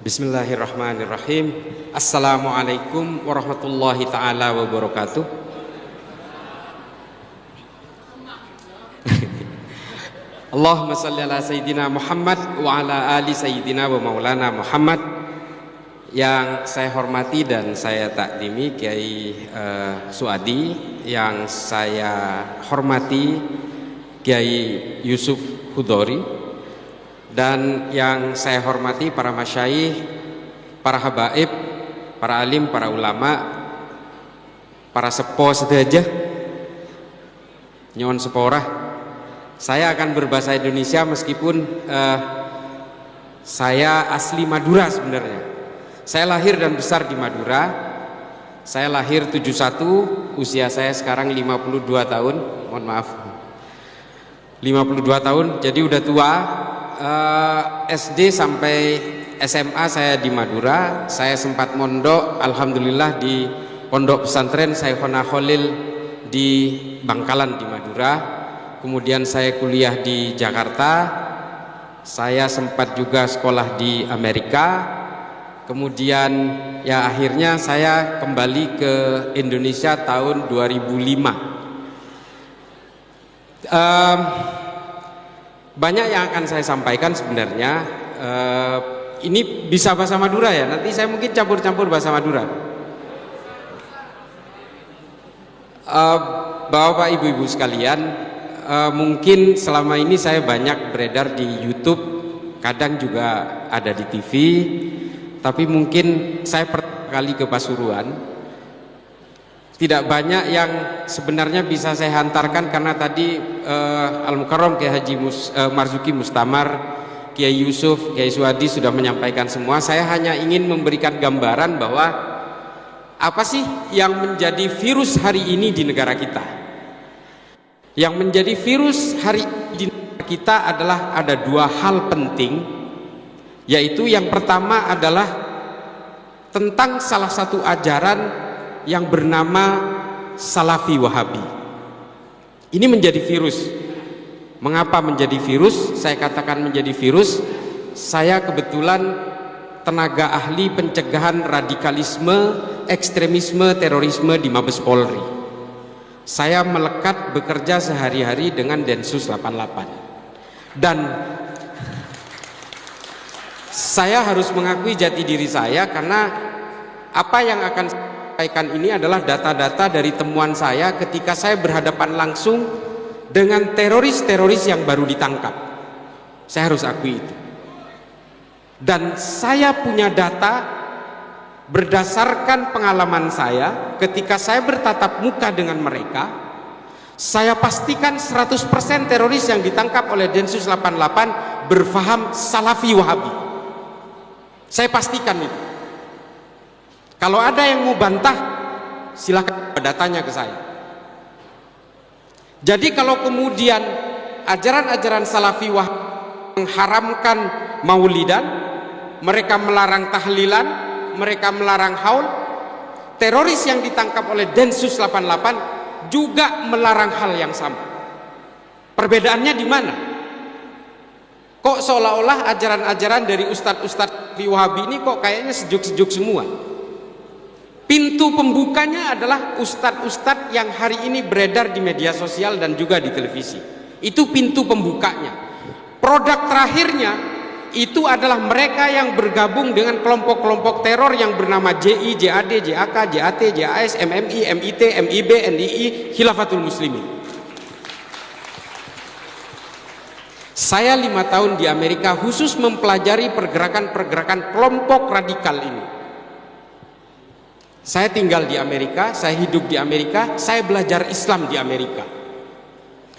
Bismillahirrahmanirrahim. Assalamualaikum warahmatullahi ta'ala wabarakatuh. Allahumma salli ala Sayyidina Muhammad wa ala ali Sayyidina wa maulana Muhammad. Yang saya hormati dan saya takdimi Kiai Suadi, yang saya hormati Kiai Yusuf Hudori, dan yang saya hormati para masyayikh, para habaib, para alim, para ulama, para sepo sedajah, nyon seporah. Saya akan berbahasa Indonesia meskipun saya asli Madura sebenarnya. Saya lahir dan besar di Madura. Saya lahir 71, usia saya sekarang 52 tahun. Mohon maaf, 52 tahun, jadi udah tua. SD sampai SMA saya di Madura. Saya sempat mondok, alhamdulillah, di pondok pesantren Syekhona Khalil di Bangkalan di Madura. Kemudian saya kuliah di Jakarta. Saya sempat juga sekolah di Amerika. Kemudian ya akhirnya saya kembali ke Indonesia tahun 2005. Banyak yang akan saya sampaikan sebenarnya. Ini bisa bahasa Madura ya, nanti saya mungkin campur-campur bahasa Madura. Bapak ibu-ibu sekalian, mungkin selama ini saya banyak beredar di YouTube, kadang juga ada di TV, tapi mungkin saya pertama kali ke Pasuruan. Tidak banyak yang sebenarnya bisa saya hantarkan karena tadi Al-Mukarram Kiai Haji Marzuki Mustamar, Kiai Yusuf, Kiai Suadi sudah menyampaikan semua. Saya hanya ingin memberikan gambaran bahwa apa sih yang menjadi virus hari ini di negara kita. Yang menjadi virus hari ini di negara kita adalah ada dua hal penting, yaitu yang pertama adalah tentang salah satu ajaran yang bernama Salafi Wahabi. Ini menjadi virus. Mengapa menjadi virus? Saya katakan menjadi virus. Saya kebetulan tenaga ahli pencegahan radikalisme, ekstremisme, terorisme di Mabes Polri. Saya melekat bekerja sehari-hari dengan Densus 88. Dan saya harus mengakui jati diri saya, karena apa yang akan sampaikan ini adalah data-data dari temuan saya ketika saya berhadapan langsung dengan teroris-teroris yang baru ditangkap. Saya harus akui itu. Dan saya punya data berdasarkan pengalaman saya ketika saya bertatap muka dengan mereka. Saya pastikan 100% teroris yang ditangkap oleh Densus 88 berfaham Salafi Wahabi. Saya pastikan itu. Kalau ada yang mau bantah, silakan datanya ke saya. Jadi kalau kemudian ajaran-ajaran Salafi Wahabi mengharamkan maulidan, mereka melarang tahlilan, mereka melarang haul, teroris yang ditangkap oleh Densus 88 juga melarang hal yang sama. Perbedaannya di mana? Kok seolah-olah ajaran-ajaran dari ustadz-ustadz Wahabi ini kok kayaknya sejuk-sejuk semua? Pintu pembukanya adalah ustadz-ustadz yang hari ini beredar di media sosial dan juga di televisi. Itu pintu pembukanya. Produk terakhirnya itu adalah mereka yang bergabung dengan kelompok-kelompok teror yang bernama JI, JAD, JAK, JAT, JAS, MMI, MIT, MIB, NII, Khilafatul Muslimin. Saya 5 tahun di Amerika khusus mempelajari pergerakan-pergerakan kelompok radikal ini. Saya tinggal di Amerika, saya hidup di Amerika, saya belajar Islam di Amerika.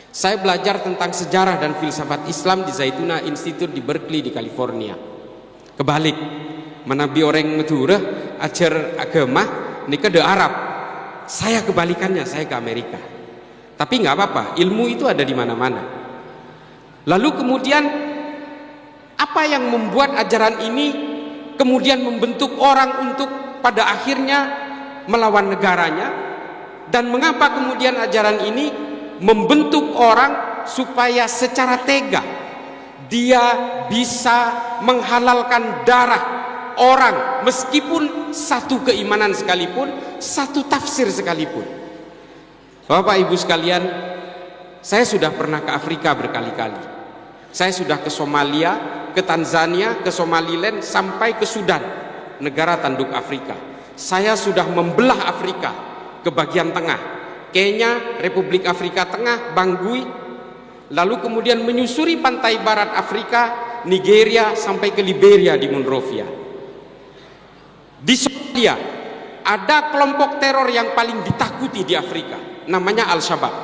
Saya belajar tentang sejarah dan filsafat Islam di Zaytuna Institute di Berkeley di California. Kebalik, menabi orang Madura ajar agama nikah de Arab. Saya kebalikannya, saya ke Amerika. Tapi nggak apa-apa, ilmu itu ada di mana-mana. Lalu kemudian apa yang membuat ajaran ini kemudian membentuk orang untuk pada akhirnya melawan negaranya, dan mengapa kemudian ajaran ini membentuk orang supaya secara tega dia bisa menghalalkan darah orang, meskipun satu keimanan sekalipun, satu tafsir sekalipun. Bapak Ibu sekalian, saya sudah pernah ke Afrika berkali-kali. Saya sudah ke Somalia, ke Tanzania, ke Somaliland, sampai ke Sudan, negara tanduk Afrika. Saya sudah membelah Afrika ke bagian tengah, Kenya, Republik Afrika Tengah, Bangui, lalu kemudian menyusuri pantai barat Afrika, Nigeria, sampai ke Liberia di Monrovia. Di Somalia ada kelompok teror yang paling ditakuti di Afrika, namanya Al-Shabaab.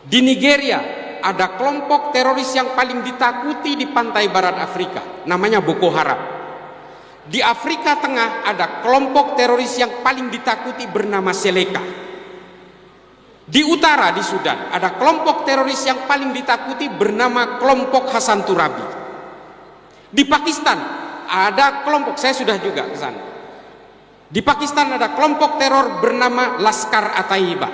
Di Nigeria ada kelompok teroris yang paling ditakuti di pantai barat Afrika, namanya Boko Haram. Di Afrika Tengah ada kelompok teroris yang paling ditakuti bernama Seleka. Di utara, di Sudan, ada kelompok teroris yang paling ditakuti bernama kelompok Hasan Turabi. Di Pakistan ada kelompok, saya sudah juga ke sana. Di Pakistan ada kelompok teror bernama Laskar At-Taiba.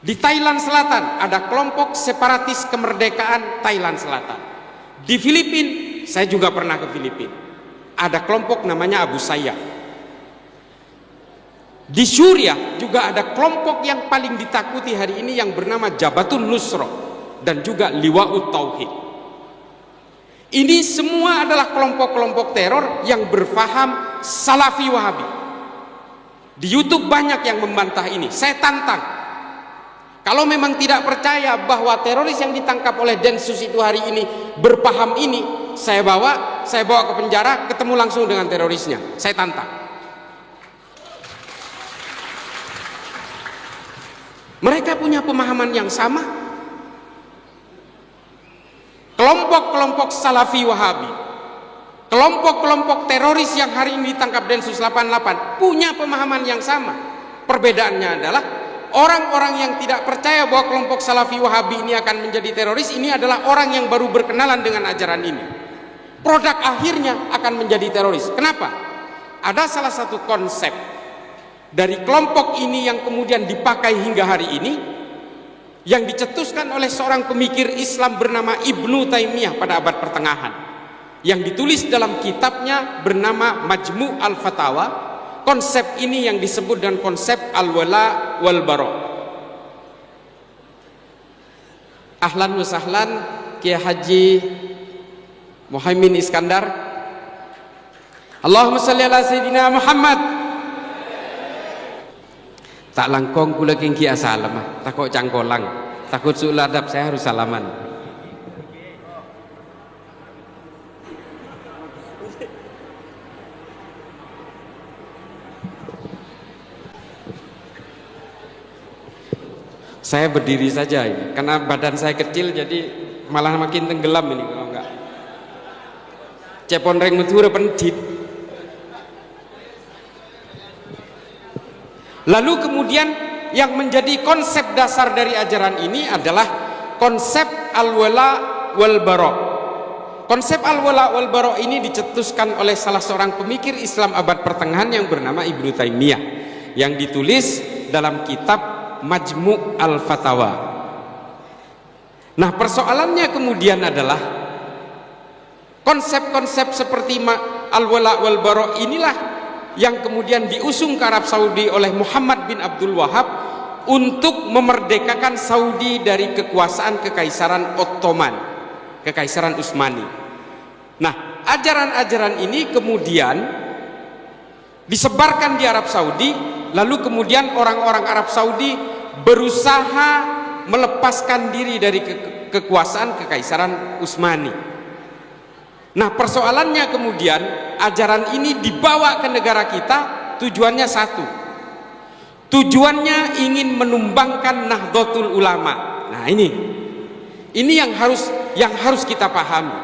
Di Thailand Selatan ada kelompok separatis kemerdekaan Thailand Selatan. Di Filipina, saya juga pernah ke Filipina, ada kelompok namanya Abu Sayyaf. Di Suriah juga ada kelompok yang paling ditakuti hari ini yang bernama Jabatun Nusra dan juga Liwa'ut Tauhid. Ini semua adalah kelompok-kelompok teror yang berfaham Salafi Wahabi. Di YouTube banyak yang membantah ini. Saya tantang, kalau memang tidak percaya bahwa teroris yang ditangkap oleh Densus itu hari ini berpaham ini, saya bawa ke penjara, ketemu langsung dengan terorisnya. Saya tantang. Mereka punya pemahaman yang sama. Kelompok-kelompok Salafi Wahabi, kelompok-kelompok teroris yang hari ini ditangkap Densus 88 punya pemahaman yang sama. Perbedaannya adalah orang-orang yang tidak percaya bahwa kelompok Salafi Wahabi ini akan menjadi teroris, ini adalah orang yang baru berkenalan dengan ajaran ini. Produk akhirnya akan menjadi teroris. Kenapa? Ada salah satu konsep dari kelompok ini yang kemudian dipakai hingga hari ini, yang dicetuskan oleh seorang pemikir Islam bernama Ibnu Taimiyah pada abad pertengahan, yang ditulis dalam kitabnya bernama Majmu' al-Fatawa. Konsep ini yang disebut dengan konsep al-wala wal bara. Ahlan wa sahlan Kiai Haji Muhaimin Iskandar. Allahumma shalli ala Sayyidina Muhammad. Tak langkong kula kengki asalam, takut cangkolang, takut suul adab, saya harus salaman. Saya berdiri saja ini, karena badan saya kecil jadi malah makin tenggelam ini kalau enggak. Cepon reng metu pendit. Lalu kemudian yang menjadi konsep dasar dari ajaran ini adalah konsep al-wala wal bara. Konsep al-wala wal bara ini dicetuskan oleh salah seorang pemikir Islam abad pertengahan yang bernama Ibnu Taimiyah, yang ditulis dalam kitab Majmu' al-Fatawa. Nah, persoalannya kemudian adalah konsep-konsep seperti al-wala wal bara inilah yang kemudian diusung ke Arab Saudi oleh Muhammad bin Abdul Wahab untuk memerdekakan Saudi dari kekuasaan Kekaisaran Ottoman, Kekaisaran Utsmani. Nah, ajaran-ajaran ini kemudian disebarkan di Arab Saudi, lalu kemudian orang-orang Arab Saudi berusaha melepaskan diri dari kekuasaan Kekaisaran Utsmani. Nah, persoalannya kemudian ajaran ini dibawa ke negara kita, tujuannya satu. Tujuannya ingin menumbangkan Nahdlatul Ulama. Nah, ini yang harus kita pahami.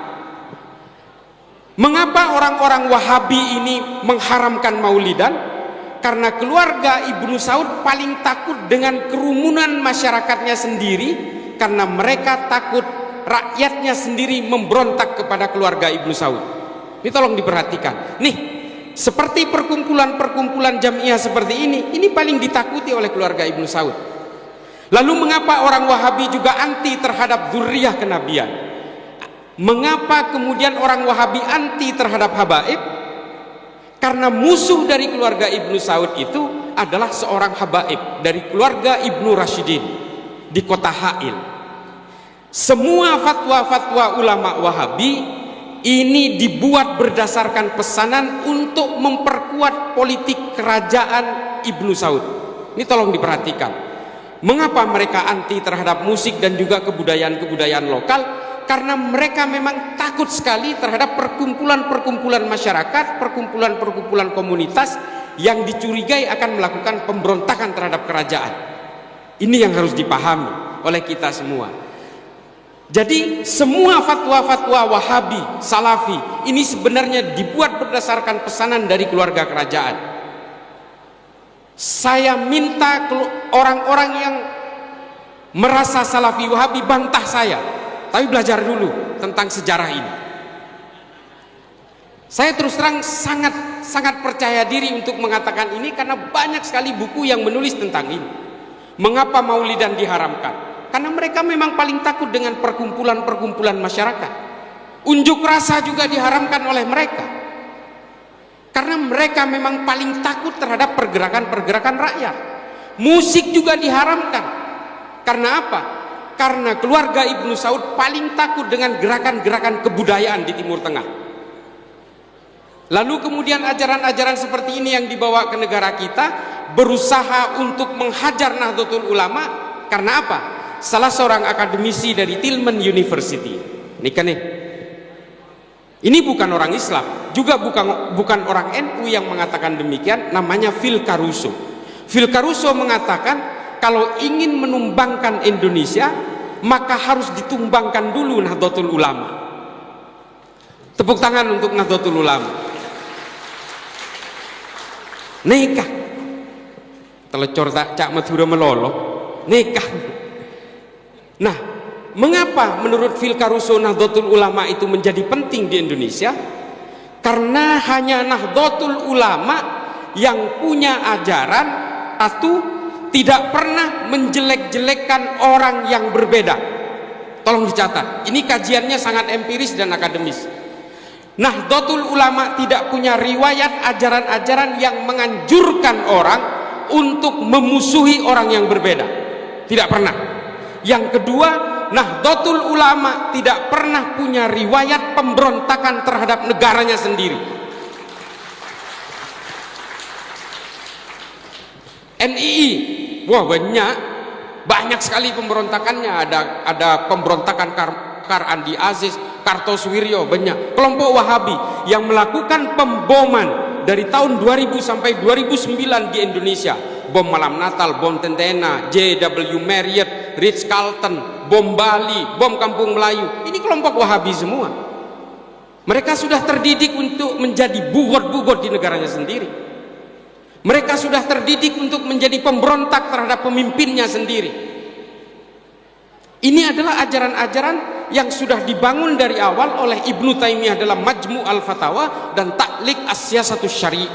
Mengapa orang-orang Wahabi ini mengharamkan Maulidan? Karena keluarga Ibnu Saud paling takut dengan kerumunan masyarakatnya sendiri, karena mereka takut rakyatnya sendiri memberontak kepada keluarga Ibnu Saud. Ini tolong diperhatikan. Nih, seperti perkumpulan-perkumpulan jamiah seperti ini paling ditakuti oleh keluarga Ibnu Saud. Lalu mengapa orang Wahabi juga anti terhadap dzurriyyah kenabian? Mengapa kemudian orang Wahabi anti terhadap habaib? Karena musuh dari keluarga Ibnu Saud itu adalah seorang habaib dari keluarga Ibnu Rashidin di kota Ha'il. Semua fatwa-fatwa ulama Wahabi ini dibuat berdasarkan pesanan untuk memperkuat politik kerajaan Ibnu Saud. Ini tolong diperhatikan. Mengapa mereka anti terhadap musik dan juga kebudayaan-kebudayaan lokal? Karena mereka memang takut sekali terhadap perkumpulan-perkumpulan masyarakat, perkumpulan-perkumpulan komunitas yang dicurigai akan melakukan pemberontakan terhadap kerajaan. Ini yang harus dipahami oleh kita semua. Jadi semua fatwa-fatwa Wahabi, Salafi ini sebenarnya dibuat berdasarkan pesanan dari keluarga kerajaan. Saya minta orang-orang yang merasa Salafi Wahabi bantah saya, tapi belajar dulu tentang sejarah ini. Saya terus terang sangat percaya diri untuk mengatakan ini karena banyak sekali buku yang menulis tentang ini. Mengapa Maulidan diharamkan? Karena mereka memang paling takut dengan perkumpulan-perkumpulan masyarakat. Unjuk rasa juga diharamkan oleh mereka. Karena mereka memang paling takut terhadap pergerakan-pergerakan rakyat. Musik juga diharamkan. Karena apa? Karena keluarga Ibnu Saud paling takut dengan gerakan-gerakan kebudayaan di Timur Tengah. Lalu kemudian ajaran-ajaran seperti ini yang dibawa ke negara kita berusaha untuk menghajar Nahdlatul Ulama. Karena apa? Salah seorang akademisi dari Tillman University, ini bukan orang Islam, juga bukan orang NU yang mengatakan demikian, namanya Phil Caruso. Phil Caruso mengatakan kalau ingin menumbangkan Indonesia maka harus ditumbangkan dulu Nahdlatul Ulama. Tepuk tangan untuk Nahdlatul Ulama. Nekah telecor tak cak madura melolo nekah. Nah, mengapa menurut Phil Caruso Nahdlatul Ulama itu menjadi penting di Indonesia? Karena hanya Nahdlatul Ulama yang punya ajaran satu, tidak pernah menjelek-jelekkan orang yang berbeda. Tolong dicatat, ini kajiannya sangat empiris dan akademis. Nahdlatul Ulama tidak punya riwayat ajaran-ajaran yang menganjurkan orang untuk memusuhi orang yang berbeda. Tidak pernah. Yang kedua, Nahdlatul Ulama tidak pernah punya riwayat pemberontakan terhadap negaranya sendiri. NII, wah banyak sekali pemberontakannya. Ada pemberontakan Kar Andi Aziz, Kartosuwiryo, banyak. Kelompok Wahabi yang melakukan pemboman dari tahun 2000 sampai 2009 di Indonesia. Bom malam Natal, bom Tentena, JW Marriott, Ritz-Carlton, bom Bali, bom Kampung Melayu. Ini kelompok Wahabi semua. Mereka sudah terdidik untuk menjadi bugot-bugot di negaranya sendiri. Mereka sudah terdidik untuk menjadi pemberontak terhadap pemimpinnya sendiri. Ini adalah ajaran-ajaran yang sudah dibangun dari awal oleh Ibnu Taimiyah dalam Majmu' al-Fatawa dan Ta'liq as-Siyasatus Syari'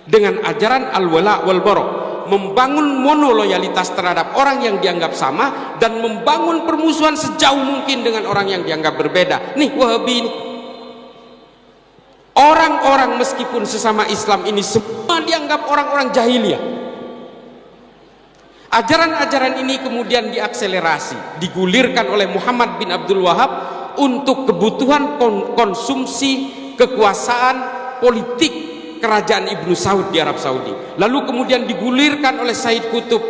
dengan ajaran al-wala wal bara', membangun monoloyalitas terhadap orang yang dianggap sama dan membangun permusuhan sejauh mungkin dengan orang yang dianggap berbeda. Nih Wahabi ini, orang-orang meskipun sesama Islam ini semua dianggap orang-orang jahiliyah. Ajaran-ajaran ini kemudian diakselerasi, digulirkan oleh Muhammad bin Abdul Wahab untuk kebutuhan konsumsi kekuasaan politik kerajaan Ibnu Saud di Arab Saudi. Lalu kemudian digulirkan oleh Said Qutb,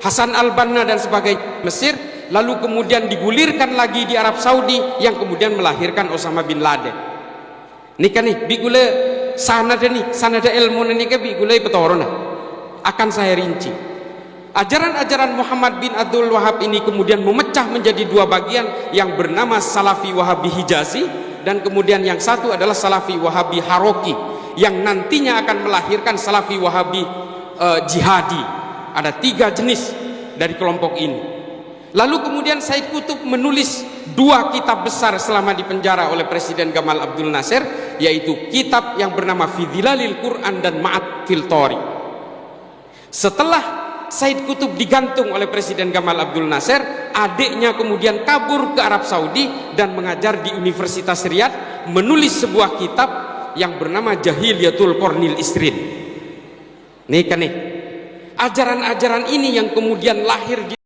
Hasan al-Banna dan sebagainya Mesir. Lalu kemudian digulirkan lagi di Arab Saudi yang kemudian melahirkan Osama bin Laden. Nika nih bigule sanada ilmu nika bigule petorona. Akan saya rinci. Ajaran-ajaran Muhammad bin Abdul Wahab ini kemudian memecah menjadi dua bagian yang bernama Salafi Wahabi Hijazi dan kemudian yang satu adalah Salafi Wahabi Haroki yang nantinya akan melahirkan Salafi Wahabi Jihadi. Ada 3 jenis dari kelompok ini. Lalu kemudian Said Qutb menulis 2 kitab besar selama di penjara oleh Presiden Gamal Abdul Nasir, yaitu kitab yang bernama Fi Dhilalil Quran dan Ma'at fil Tori. Setelah Said Qutb digantung oleh Presiden Gamal Abdul Nasir, adiknya kemudian kabur ke Arab Saudi dan mengajar di Universitas Riyadh, menulis sebuah kitab yang bernama Jahiliyatul Qornil Isrin. Nih kan nih, ajaran-ajaran ini yang kemudian lahir di